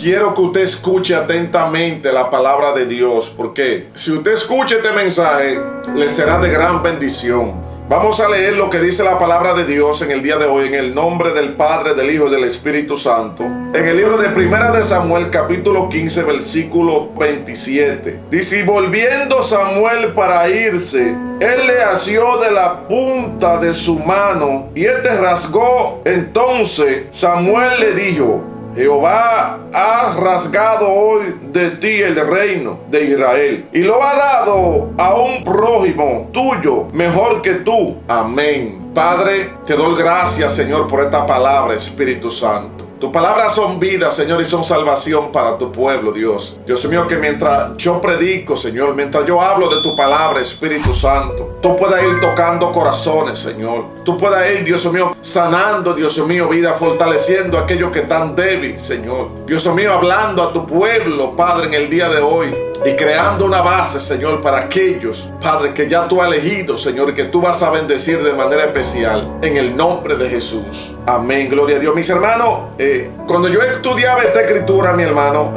quiero que usted escuche atentamente la palabra de Dios, porque si usted escucha este mensaje, le será de gran bendición. Vamos a leer lo que dice la palabra de Dios en el día de hoy, en el nombre del Padre, del Hijo y del Espíritu Santo. En el libro de Primera de Samuel, capítulo 15, versículo 27. Dice: y volviendo Samuel para irse, él le asió de la punta de su mano, y rasgó. Entonces Samuel le dijo: Jehová ha rasgado hoy de ti el reino de Israel, y lo ha dado a un prójimo tuyo mejor que tú. Amén. Padre, te doy gracias, Señor, por esta palabra, Espíritu Santo. Tus palabras son vida, Señor, y son salvación para tu pueblo, Dios. Dios mío, que mientras yo predico, Señor, mientras yo hablo de tu palabra, Espíritu Santo, tú puedas ir tocando corazones, Señor. Tú puedas ir, Dios mío, sanando, Dios mío, vida, fortaleciendo a aquellos que están débiles, Señor. Dios mío, hablando a tu pueblo, Padre, en el día de hoy, y creando una base, Señor, para aquellos, Padre, que ya tú has elegido, Señor, y que tú vas a bendecir de manera especial, en el nombre de Jesús. Amén, gloria a Dios. Mis hermanos, cuando yo estudiaba esta escritura, mi hermano,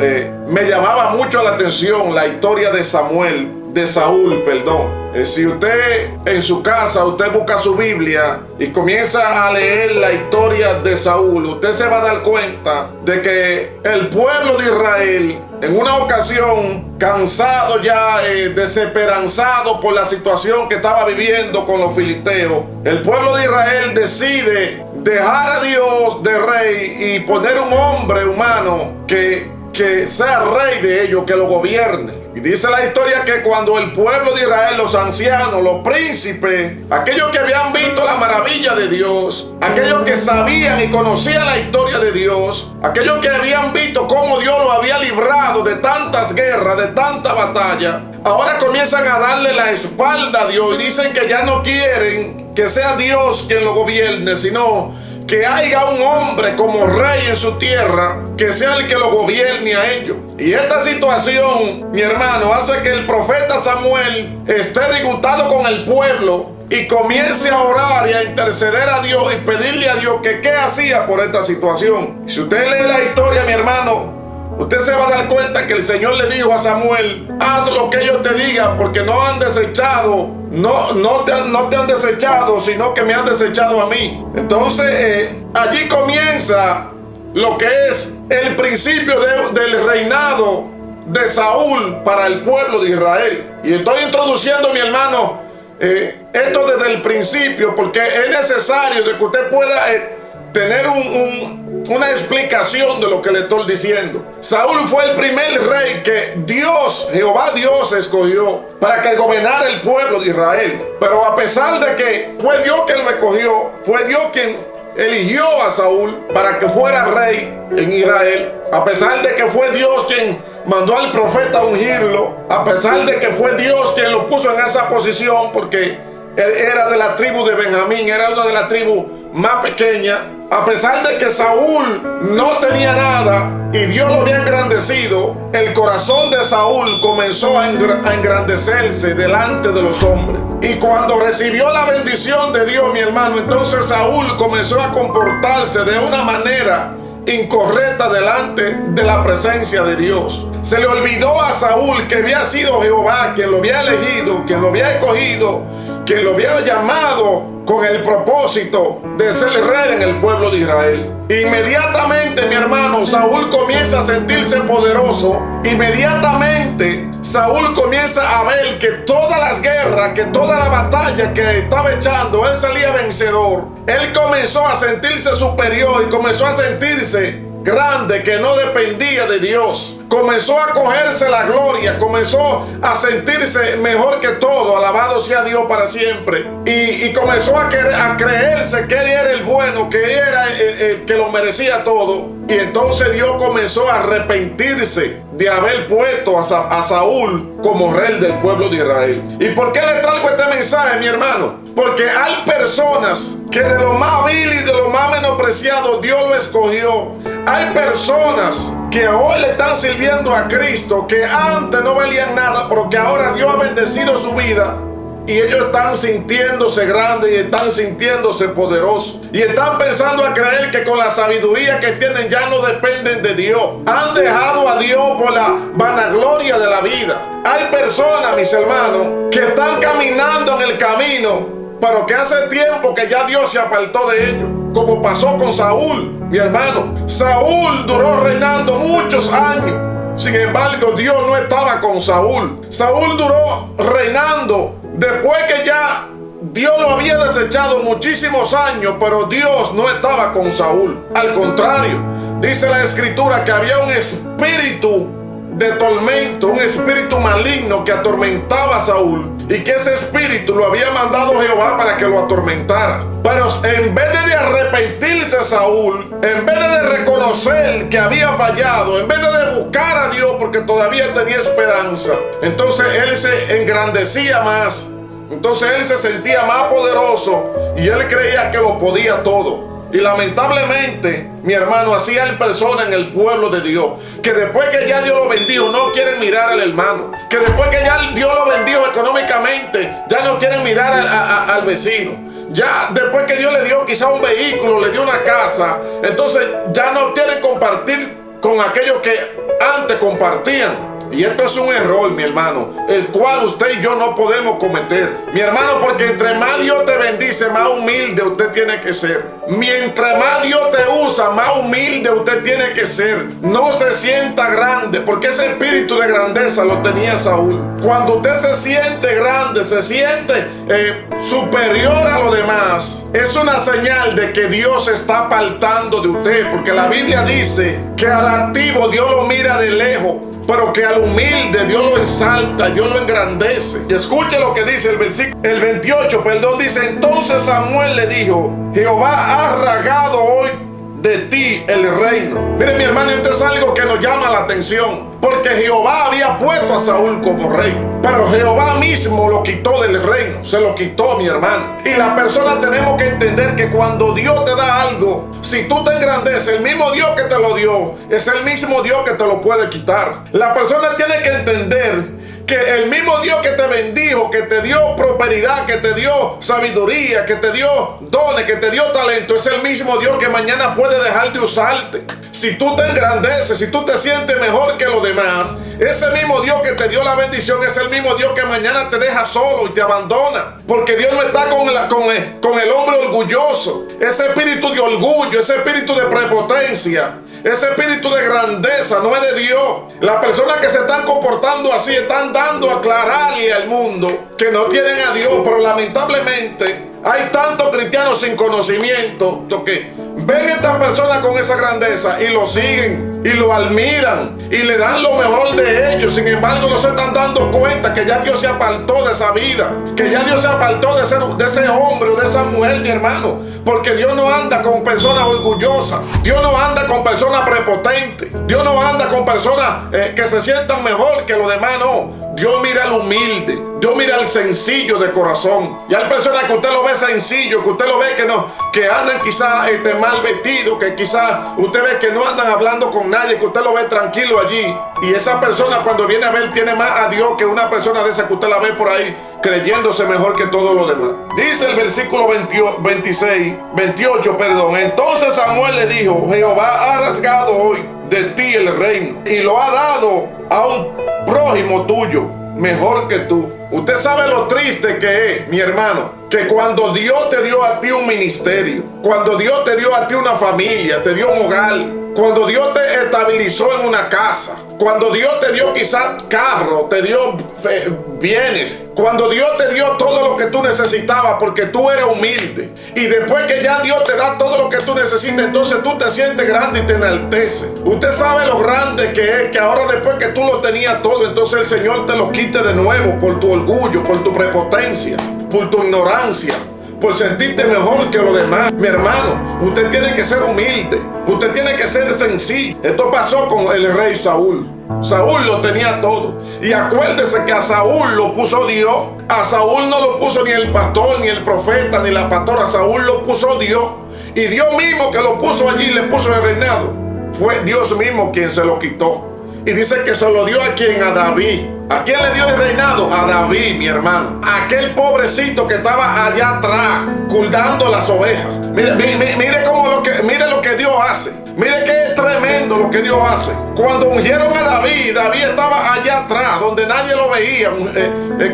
me llamaba mucho la atención la historia de Saúl, perdón. Si usted en su casa, usted busca su Biblia y comienza a leer la historia de Saúl, usted se va a dar cuenta de que el pueblo de Israel, en una ocasión, cansado ya, desesperanzado por la situación que estaba viviendo con los filisteos, el pueblo de Israel decide dejar a Dios de rey y poner un hombre humano que sea rey de ellos, que lo gobierne. Y dice la historia que cuando el pueblo de Israel, los ancianos, los príncipes, aquellos que habían visto la maravilla de Dios, aquellos que sabían y conocían la historia de Dios, aquellos que habían visto cómo Dios lo había librado de tantas guerras, de tanta batalla, ahora comienzan a darle la espalda a Dios y dicen que ya no quieren que sea Dios quien lo gobierne, sino que haya un hombre como rey en su tierra, que sea el que lo gobierne a ellos. Y esta situación, mi hermano, hace que el profeta Samuel esté disgustado con el pueblo y comience a orar y a interceder a Dios y pedirle a Dios que qué hacía por esta situación. Y si usted lee la historia, mi hermano, usted se va a dar cuenta que el Señor le dijo a Samuel: haz lo que ellos te digan, porque no han desechado, no te han desechado, sino que me han desechado a mí. Entonces allí comienza lo que es el principio del reinado de Saúl para el pueblo de Israel. Y estoy introduciendo, mi hermano, esto desde el principio, porque es necesario de que usted pueda tener una explicación de lo que le estoy diciendo. Saúl fue el primer rey que Dios, Jehová Dios, escogió para que gobernara el pueblo de Israel. Pero a pesar de que fue Dios quien lo escogió, fue Dios quien eligió a Saúl para que fuera rey en Israel, a pesar de que fue Dios quien mandó al profeta a ungirlo, a pesar de que fue Dios quien lo puso en esa posición, porque él era de la tribu de Benjamín, era una de las tribus más pequeñas. A pesar de que Saúl no tenía nada y Dios lo había engrandecido, el corazón de Saúl comenzó a engrandecerse delante de los hombres. Y cuando recibió la bendición de Dios, mi hermano, entonces Saúl comenzó a comportarse de una manera incorrecta delante de la presencia de Dios. Se le olvidó a Saúl que había sido Jehová quien lo había elegido, quien lo había escogido, quien lo había llamado con el propósito de ser rey en el pueblo de Israel. Inmediatamente, mi hermano, Saúl comienza a sentirse poderoso. Inmediatamente Saúl comienza a ver que todas las guerras, que toda la batalla que estaba echando, él salía vencedor. Él comenzó a sentirse superior y comenzó a sentirse grande, que no dependía de Dios. Comenzó a cogerse la gloria, comenzó a sentirse mejor que todo, alabado sea Dios para siempre. Y comenzó a creerse que él era el bueno, que él era el que lo merecía todo. Y entonces Dios comenzó a arrepentirse de haber puesto a Saúl como rey del pueblo de Israel. ¿Y por qué le traigo este mensaje, mi hermano? Porque hay personas que de lo más vil y de lo más menospreciado Dios lo escogió. Hay personas que hoy le están sirviendo a Cristo, que antes no valían nada, pero que ahora Dios ha bendecido su vida y ellos están sintiéndose grandes y están sintiéndose poderosos y están pensando a creer que con la sabiduría que tienen ya no dependen de Dios. Han dejado a Dios por la vanagloria de la vida. Hay personas, mis hermanos, que están caminando en el camino, pero que hace tiempo que ya Dios se apartó de ellos, como pasó con Saúl, mi hermano. Saúl duró reinando muchos años. Sin embargo, Dios no estaba con Saúl. Saúl duró reinando después que ya Dios lo había desechado muchísimos años, pero Dios no estaba con Saúl. Al contrario, dice la Escritura que había un espíritu de tormento, un espíritu maligno que atormentaba a Saúl, y que ese espíritu lo había mandado Jehová para que lo atormentara. Pero en vez de arrepentirse Saúl, en vez de reconocer que había fallado, en vez de buscar a Dios porque todavía tenía esperanza, entonces él se engrandecía más. Entonces él se sentía más poderoso y él creía que lo podía todo. Y lamentablemente, mi hermano, así hay personas en el pueblo de Dios que después que ya Dios lo bendijo no quieren mirar al hermano, que después que ya Dios lo bendijo económicamente ya no quieren mirar al vecino, ya después que Dios le dio quizá un vehículo, le dio una casa, entonces ya no quieren compartir con aquellos que antes compartían. Y esto es un error, mi hermano, el cual usted y yo no podemos cometer, mi hermano, porque entre más Dios te bendice, más humilde usted tiene que ser. Mientras más Dios te usa, más humilde usted tiene que ser. No se sienta grande, porque ese espíritu de grandeza lo tenía Saúl. Cuando usted se siente grande, se siente superior a los demás, es una señal de que Dios se está apartando de usted, porque la Biblia dice que al altivo Dios lo mira de lejos, pero que al humilde Dios lo exalta, Dios lo engrandece. Y escuche lo que dice el versículo, el 28, dice: entonces Samuel le dijo, Jehová ha rasgado hoy de ti el reino. Mire, mi hermano, esto es algo que nos llama la atención, porque Jehová había puesto a Saúl como rey, pero Jehová mismo lo quitó del reino, se lo quitó, mi hermano. Y la persona tenemos que entender que cuando Dios te da algo, si tú te engrandeces, el mismo Dios que te lo dio es el mismo Dios que te lo puede quitar. La persona tiene que entender que el mismo Dios que te bendijo, que te dio prosperidad, que te dio sabiduría, que te dio dones, que te dio talento, es el mismo Dios que mañana puede dejar de usarte. Si tú te engrandeces, si tú te sientes mejor que los demás, ese mismo Dios que te dio la bendición es el mismo Dios que mañana te deja solo y te abandona. Porque Dios no está con el hombre orgulloso. Ese espíritu de orgullo, ese espíritu de prepotencia, ese espíritu de grandeza no es de Dios. Las personas que se están comportando así están dando a aclararle al mundo que no tienen a Dios, pero lamentablemente hay tantos cristianos sin conocimiento que ven a esta persona con esa grandeza y lo siguen y lo admiran y le dan lo mejor de ellos. Sin embargo, no se están dando cuenta que ya Dios se apartó de esa vida, que ya Dios se apartó de ese hombre o de esa mujer, mi hermano, porque Dios no anda con personas orgullosas, Dios no anda con personas prepotentes, Dios no anda con personas que se sientan mejor que los demás, no. Dios mira al humilde, Dios mira al sencillo de corazón. Y hay personas que usted lo ve sencillo, que usted lo ve que andan quizás mal vestidos, que quizás usted ve que no andan hablando con nadie, que usted lo ve tranquilo allí. Y esa persona cuando viene a ver tiene más a Dios que una persona de esa que usted la ve por ahí creyéndose mejor que todos los demás. Dice el versículo 28, entonces Samuel le dijo, Jehová ha rasgado hoy de ti el reino y lo ha dado a un prójimo tuyo mejor que tú. Usted sabe lo triste que es, mi hermano, que cuando Dios te dio a ti un ministerio, cuando Dios te dio a ti una familia, te dio un hogar, cuando Dios te estabilizó en una casa, cuando Dios te dio quizás carro, te dio bienes, cuando Dios te dio todo lo que tú necesitabas porque tú eres humilde, y después que ya Dios te da todo lo que tú necesitas, entonces tú te sientes grande y te enaltece. Usted sabe lo grande que es, que ahora después que tú lo tenías todo, entonces el Señor te lo quite de nuevo por tu orgullo, por tu prepotencia, por tu ignorancia, por sentirte mejor que los demás. Mi hermano, usted tiene que ser humilde, usted tiene que ser sencillo. Esto pasó con el rey Saúl. Saúl lo tenía todo. Y acuérdese que a Saúl lo puso Dios. A Saúl no lo puso ni el pastor, ni el profeta, ni la pastora. A Saúl lo puso Dios. Y Dios mismo que lo puso allí, le puso en el reinado. Fue Dios mismo quien se lo quitó. Y dice que se lo dio a quien, a David. ¿A quién le dio el reinado? A David, mi hermano. Aquel pobrecito que estaba allá atrás, cuidando las ovejas. Mire lo que Dios hace. Mire que es tremendo lo que Dios hace. Cuando ungieron a David, David estaba allá atrás, donde nadie lo veía,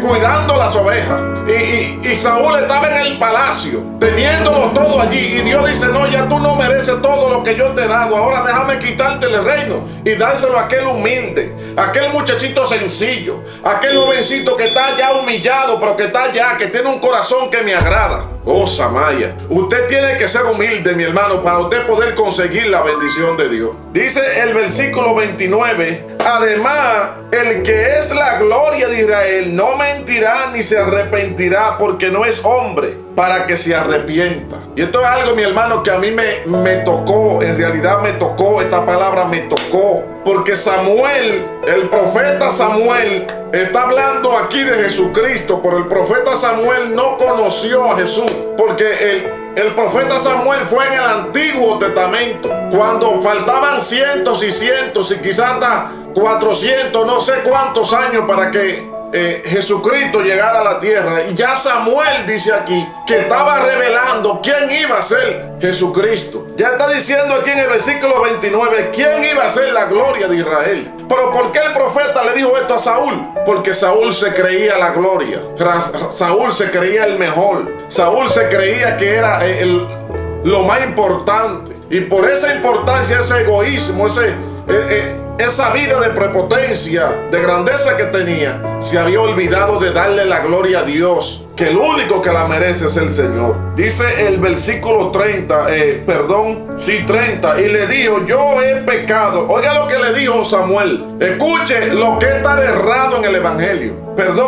cuidando las ovejas. Y Saúl estaba en el palacio, teniéndolo todo allí. Y Dios dice, no, ya tú no mereces todo lo que yo te he dado. Ahora déjame quitarte el reino y dárselo a aquel humilde, aquel muchachito sencillo, aquel jovencito que está ya humillado, pero que está allá, que tiene un corazón que me agrada. Oh, Samaya, usted tiene que ser humilde, mi hermano, para usted poder conseguir la bendición de Dios. Dice el versículo 29, además, el que es la gloria de Israel no mentirá ni se arrepentirá, porque no es hombre para que se arrepienta. Y esto es algo, mi hermano, que a mí me tocó, en realidad me tocó, esta palabra me tocó, porque Samuel, el profeta Samuel, está hablando aquí de Jesucristo, pero el profeta Samuel no conoció a Jesús, porque el profeta Samuel fue en el Antiguo Testamento, cuando faltaban cientos y cientos y quizás hasta 400, no sé cuántos años para que Jesucristo llegara a la tierra. Y ya Samuel dice aquí que estaba revelando quién iba a ser Jesucristo. Ya está diciendo aquí en el versículo 29 quién iba a ser la gloria de Israel. Pero ¿por qué el profeta le dijo esto a Saúl? Porque Saúl se creía la gloria. Saúl se creía el mejor. Saúl se creía que era lo más importante. Y por esa importancia, ese egoísmo, esa vida de prepotencia, de grandeza que tenía, se había olvidado de darle la gloria a Dios, que el único que la merece es el Señor. Dice el versículo 30, y le dijo, yo he pecado. Oiga lo que le dijo Samuel. Escuche lo que está errado en el evangelio.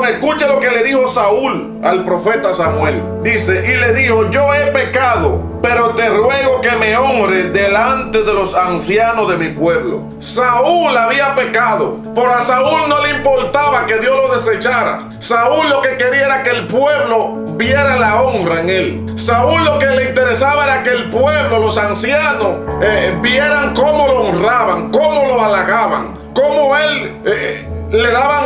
Escuche lo que le dijo Saúl al profeta Samuel. Dice, y le dijo, yo he pecado, pero te ruego que me honre delante de los ancianos de mi pueblo. Saúl había pecado, pero a Saúl no le importaba que Dios lo desechara. Saúl lo que quería era que el pueblo viera la honra en él. Saúl lo que le interesaba era que el pueblo, los ancianos, vieran cómo lo honraban, cómo lo halagaban, cómo él le daban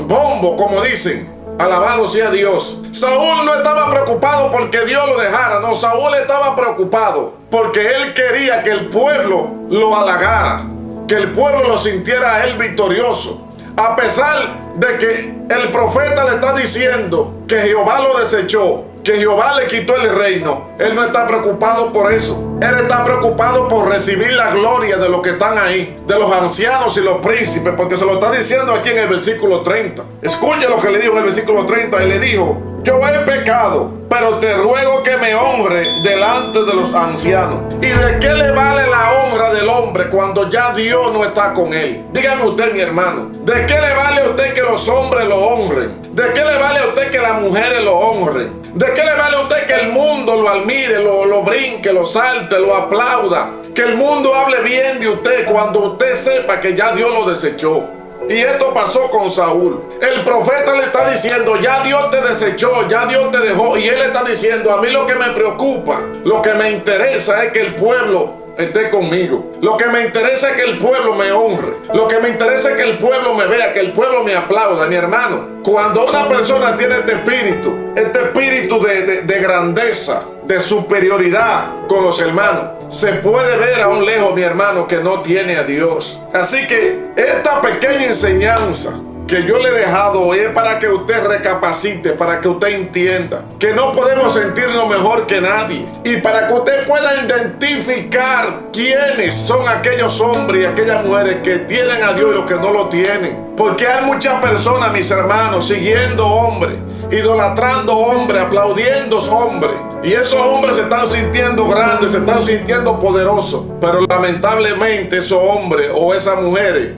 bombo, como dicen. Alabado sea Dios. Saúl no estaba preocupado porque Dios lo dejara. No, Saúl estaba preocupado porque él quería que el pueblo lo halagara, que el pueblo lo sintiera a él victorioso. A pesar de que el profeta le está diciendo que Jehová lo desechó, que Jehová le quitó el reino, él no está preocupado por eso. Él está preocupado por recibir la gloria de los que están ahí, de los ancianos y los príncipes, porque se lo está diciendo aquí en el versículo 30. Escuche lo que le dijo en el versículo 30. Y le dijo, yo he pecado, pero te ruego que me honre delante de los ancianos. ¿Y de qué le vale la honra del hombre cuando ya Dios no está con él? Dígame usted, mi hermano, ¿de qué le vale a usted que los hombres lo honren? ¿De qué le vale a usted que las mujeres lo honren? ¿De qué le vale a usted que el mundo lo admire, lo brinque, lo salte, lo aplauda? Que el mundo hable bien de usted cuando usted sepa que ya Dios lo desechó. Y esto pasó con Saúl. El profeta le está diciendo, ya Dios te desechó, ya Dios te dejó. Y él está diciendo, a mí lo que me preocupa, lo que me interesa es que el pueblo esté conmigo. Lo que me interesa es que el pueblo me honre. Lo que me interesa es que el pueblo me vea, que el pueblo me aplauda. Mi hermano, cuando una persona tiene este espíritu de grandeza, de superioridad con los hermanos, se puede ver a un lejos, mi hermano, que no tiene a Dios. Así que esta pequeña enseñanza que yo le he dejado es para que usted recapacite, para que usted entienda que no podemos sentirnos mejor que nadie, y para que usted pueda identificar quiénes son aquellos hombres y aquellas mujeres que tienen a Dios y los que no lo tienen. Porque hay muchas personas, mis hermanos, siguiendo hombres, idolatrando hombres, aplaudiendo hombres, y esos hombres se están sintiendo grandes, se están sintiendo poderosos, pero lamentablemente esos hombres o esas mujeres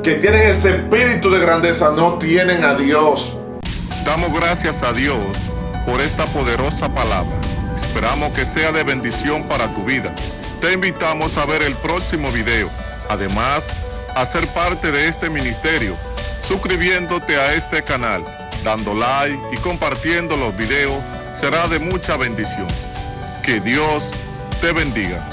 que tienen ese espíritu de grandeza no tienen a Dios. Damos gracias a Dios por esta poderosa palabra. Esperamos que sea de bendición para tu vida. Te invitamos a ver el próximo video. Además, a ser parte de este ministerio, suscribiéndote a este canal, dando like y compartiendo los videos, será de mucha bendición. Que Dios te bendiga.